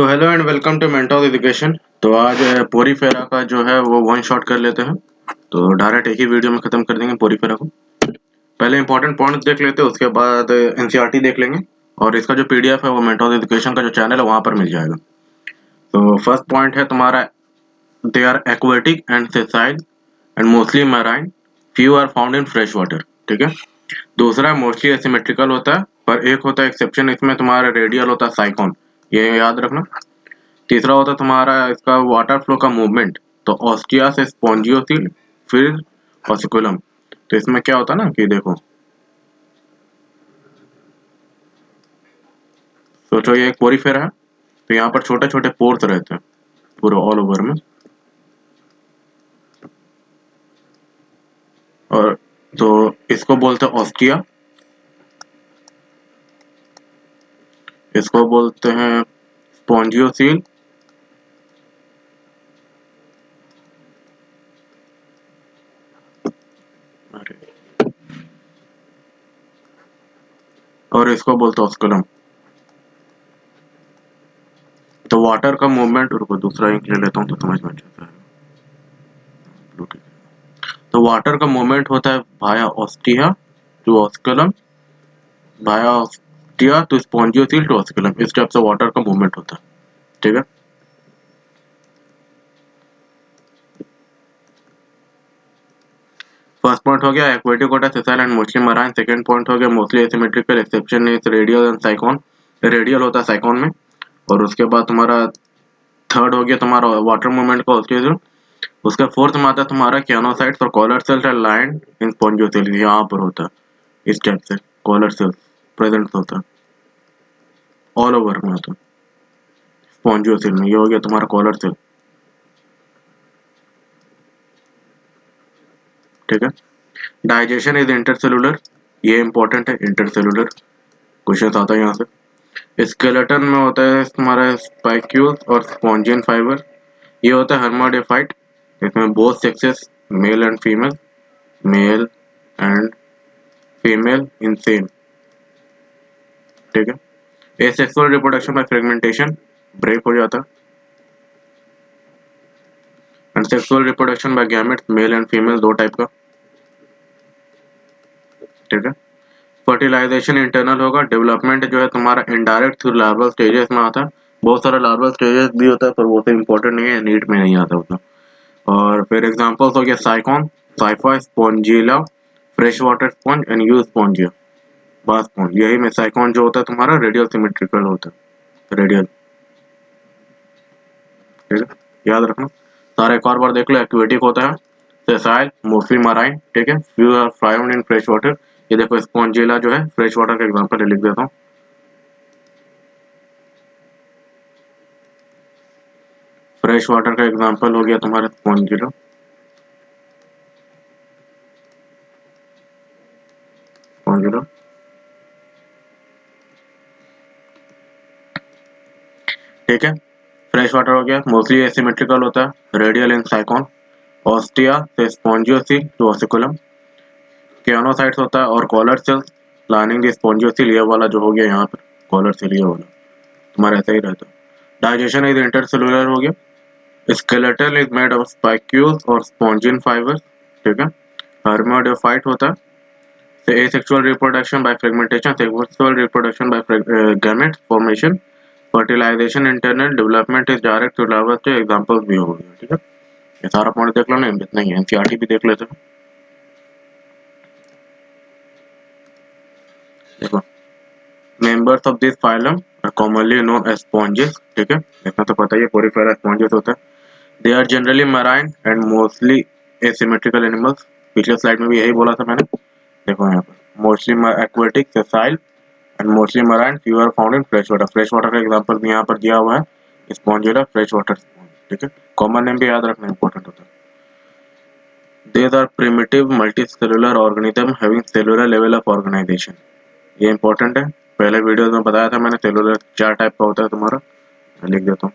So hello and welcome to Mentos education. तो आज Porifera का जो है वो वन शॉट कर लेते हैं। तो डायरेक्ट एक ही वीडियो में खत्म कर देंगे पोरीफेरा को। पहले इंपॉर्टेंट पॉइंट्स देख लेते हैं, उसके बाद एनसीईआरटी देख लेंगे। और इसका जो पीडीएफ है वो मेंटोस एजुकेशन का जो चैनल है वहां पर मिल जाएगा। तो फर्स्ट पॉइंट है तुम्हारा, they are aquatic and sessile and mostly marine, few are found in fresh water. ठीक है। दूसरा मोस्टली एसिमेट्रिकल होता है, पर एक होता है एक्सेप्शन, इसमें तुम्हारा रेडियल होता है साइकॉन, ये याद रखना। तीसरा होता है तुम्हारा इसका वाटर फ्लो का मूवमेंट, तो ऑस्टिया से स्पॉन्जियोसिल, फिर ऑसिकुलम। तो इसमें क्या होता है ना कि देखो, सोचो ये एक पोरीफेरा है, तो यहाँ पर छोटे छोटे पोर्स रहते हैं पूरे ऑल ओवर में। और तो इसको बोलते हैं ऑस्टिया, इसको बोलते हैं स्पॉन्जियोसिल, और इसको बोलते हैं ऑस्कुलम। तो वाटर का मूवमेंट, रुको दूसरा इंक ले लेता हूँ तो समझ में आता है। तो वाटर का मूवमेंट होता है via ostia to osculum, via ostia to spongocoel to osculum. इस टाइप से वाटर का मूवमेंट होता है। ठीक है। फर्स्ट पॉइंट हो गया एक्वेटिक होता है sessile and mostly marine. Second point हो गया mostly asymmetrical, exception is radial and साइकॉन, radial होता है साइकॉन में। और उसके बाद तुम्हारा थर्ड हो गया तुम्हारा वाटर मूवमेंट का ऑस्टियोसिल। उसका फोर्थ में आता है तुम्हारा क्यानोसाइट्स और collar cells and line in spongocoel, यहाँ पर होता है इस टाइप से कॉलर सेल्स प्रेजेंट होता है, ऑल ओवर में होता है स्पॉन्जियोसिल में। ये हो गया तुम्हारा कॉलर सेल। ठीक है। डाइजेशन इज इंटरसेलुलर, ये इंपॉर्टेंट है, इंटरसेलुलर क्वेश्चन आता है यहाँ से। स्केलेटन में होता है तुम्हारा स्पाइक्यूल्स और स्पॉन्जियन फाइबर। ये होता है हर्माडिफाइट, इसमें both sexes male and female, male and female in same. ठीक है। Asexual reproduction by fragmentation, break हो जाता है। And sexual reproduction by gametes, male and female दो टाइप का। ठीक है। फर्टिलाइजेशन इंटरनल होगा, डेवलपमेंट जो है तुम्हारा इनडायरेक्ट थ्रू लार्वल स्टेजेस में आता है। बहुत सारा लार्वल स्टेजेस भी होता है पर वो तो इम्पोर्टेंट नहीं है, नीट में नहीं आता उतना। और फिर एग्जांपल्स हो गया साइकॉन, cipher, Spongilla, fresh water sponge and you Spongia, बास स्पॉन्ज। यही में साइकॉन जो होता है तुम्हारा रेडियल सिमेट्रिकल होता है, रेडियल। ठीक है, याद रखना सारा। एक और बार देख लो, एक्वेटिक होता है सेसाइल, मोस्टली मराइन। ठीक है, few are found in fresh water. ये देखो स्पॉन्जिला जो है फ्रेश वाटर का एग्जांपल लिख देता हूँ। फ्रेश वाटर का एग्जांपल हो गया तुम्हारा स्पॉन्जिला, स्पॉन्जिला। ठीक है। फ्रेश वाटर हो गया, मोस्टली एसिमेट्रिकल होता है, रेडियल इन साइकॉन, ऑस्टिया से स्पॉन्जियोसिल टू ऑसिकुलम। क्यानोसाइट्स होता है और कॉलर सेल्स लाइनिंग द स्पॉन्जियोसिल, ये वाला जो हो गया यहाँ पर कॉलर सेल, ये वाला तुम्हारा ऐसा ही रहता है। डाइजेशन इज इंटरसेलुलर हो गया। Skeleton is made of spicules और स्पॉन्जिन फाइबर। ठीक है। हर्माडिफाइट होता है। So asexual reproduction by fragmentation, sexual reproduction by gamete formation, fertilization internal, development is direct to larval stage, examples भी हो गया। ठीक है, ये सारा पॉइंट देख लो ना, इतना ही एनसीईआरटी भी देख लेते हैं। देखो, members of this phylum are commonly known as sponges। ठीक है, इतना तो पता ही है, पोरीफेरा स्पॉन्जेस होता है। They are generally marine and mostly asymmetrical animals। पिछले स्लाइड में भी यही बोला था मैंने। देखो यहाँ पर mostly aquatic, sessile and mostly marine, few are found in fresh water. Fresh water का एग्जांपल भी यहाँ पर दिया हुआ है, स्पॉन्जिला, फ्रेश वाटर स्पॉन्ज। ठीक है, कॉमन नेम भी याद रखना इंपॉर्टेंट होता है। These are primitive multicellular organism having cellular level of organization। ये इंपॉर्टेंट है, पहले वीडियो में बताया था मैंने, सेलुलर चार टाइप का होता है तुम्हारा, मैं लिख देता हूँ।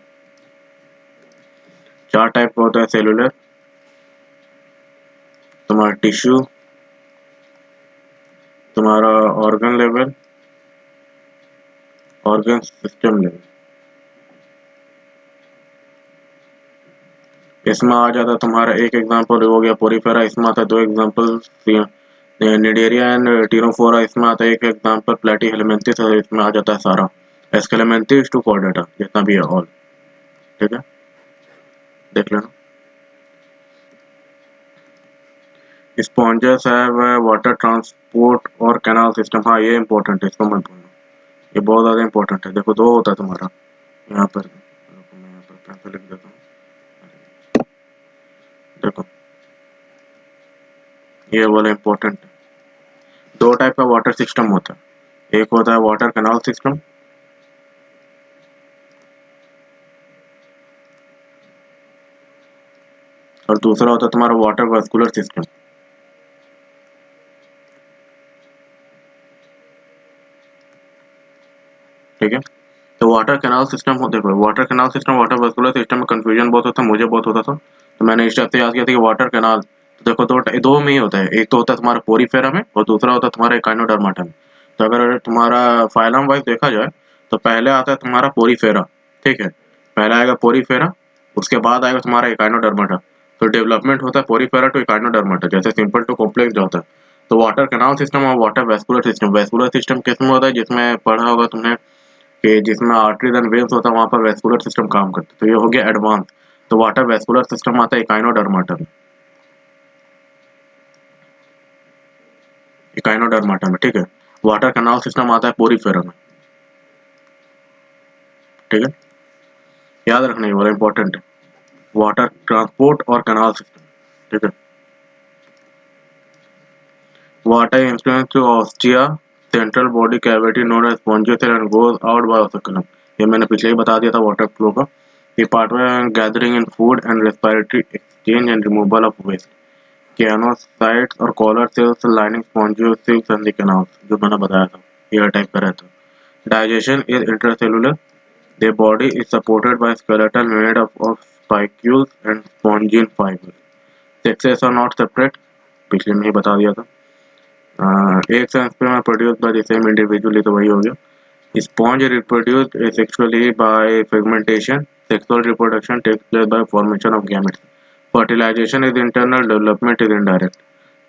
चार टाइप का होता है सेलुलर तुम्हारा, टिश्यू, तुम्हारा organ level, organ system level. इसमें आ जाता है तुम्हारा एक एग्जांपल हो गया पोरीफेरा, इसमें आता है 2 एग्जांपल निडेरिया एंड टीरोफोरा, इसमें आता है एक एग्जांपल प्लेटीहेलमिन्थस, और इसमें आ जाता है सारा एस्केलेमेंथिस टू कॉर्डेटा जितना भी है ऑल। ठीक है, देख लेना। स्पॉन्जेस है वह वाटर ट्रांसपोर्ट और कैनाल सिस्टम, हाँ ये इंपॉर्टेंट है, इसको मत भूलना, ये बहुत ज़्यादा इंपॉर्टेंट है। देखो 2 होता है तुम्हारा यहाँ पर, मैं यहाँ पर पेन से लिख देता हूँ। देखो ये वाला इंपॉर्टेंट है। 2 टाइप का वाटर सिस्टम होता है, एक होता है वाटर कैनाल सिस्टम, और दूसरा होता है तुम्हारा वाटर वास्कुलर सिस्टम। ठीक है, तो वाटर कैनाल सिस्टम हो, देखो water canal system water vascular system में कंफ्यूजन बहुत होता है, मुझे बहुत होता था, तो मैंने इस टाइप से याद किया था कि वाटर कैनाल, तो देखो दो में ही होता है, एक तो होता है तुम्हारा पोरीफेरा में और दूसरा होता है तुम्हारा एकाइनोडर्माटा में। तो अगर तुम्हारा फाइलम वाइज देखा जाए तो पहले आता है तुम्हारा पोरीफेरा, ठीक है, पहले आएगा पोरीफेरा, उसके बाद आएगा तुम्हारा एकाइनोडर्माटा। तो डेवलपमेंट होता है पोरीफेरा टू एकाइनोडर्माटा, जैसे सिंपल टू कॉम्प्लेक्स जाता है। तो वाटर कैनाल सिस्टम और वाटर वेस्कुलर सिस्टम किसमें होता है, जिसमें पढ़ा होगा तुमने कि जिसमें आर्टरीज एंड वेन्स होता है वहाँ पर वेस्कुलर सिस्टम काम करता है, तो ये हो गया एडवांस। तो वाटर वेस्कुलर सिस्टम आता है इकाइनोडर्माटा में, में, ठीक है। वाटर कैनाल सिस्टम आता है पोरीफेरा में, ठीक है, याद रखना ये वाला इंपॉर्टेंट है, वाटर ट्रांसपोर्ट और कैनाल सिस्टम, ठीक है। Water influence to ostia central body cavity known as spongocoel and goes out by osculum, ये मैंने पीछे ही बता दिया था वाटर फ्लो का। ये पार्ट में gathering in food and respiratory exchange and removal of waste, choanocytes और collar cells lining spongocoels and the canals, जो मैंने बताया था एयर टाइप का रहता है। Digestion is intercellular, their body is supported by skeleton made up of spicules and spongian fibers. Sexes are not separate, पिछले में ही बता दिया था। एक sperm are produced by the same individual, तो वही हो गया। Sponge reproduced asexually by fragmentation. Sexual reproduction takes place by formation of gametes. Fertilization is internal, development is indirect.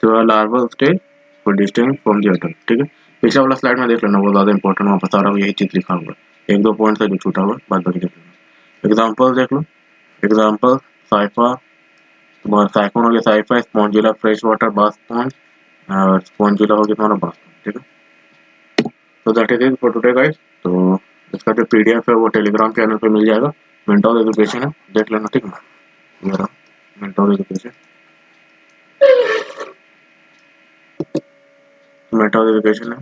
तो larval stage for distinct from the adult, ठीक है। पिछला वाला slide में देख लेना, वो ज़्यादा इंपॉर्टेंट, वहाँ पर सारा यही चीज़ लिखा हुआ है, 1-2 पॉइंट है जो छूटा हुआ है, बाद बाकी देख लेना। एग्जाम्पल देख लो, एग्जाम्पल साइफा, तुम्हारा साइफोन हो गया, cipher Spongilla fresh water bath sponge, और स्पॉन्जिला हो गया तुम्हारा बाथ स्पॉन्ज, ठीक है। तो that is it for today guys. तो इसका जो पीडीएफ है वो टेलीग्राम चैनल पे मिल जाएगा, मेंटोर एजुकेशन है, देख लेना, ठीक है। मेरा मेंटोर एजुकेशन, मेंटोर एजुकेशन है,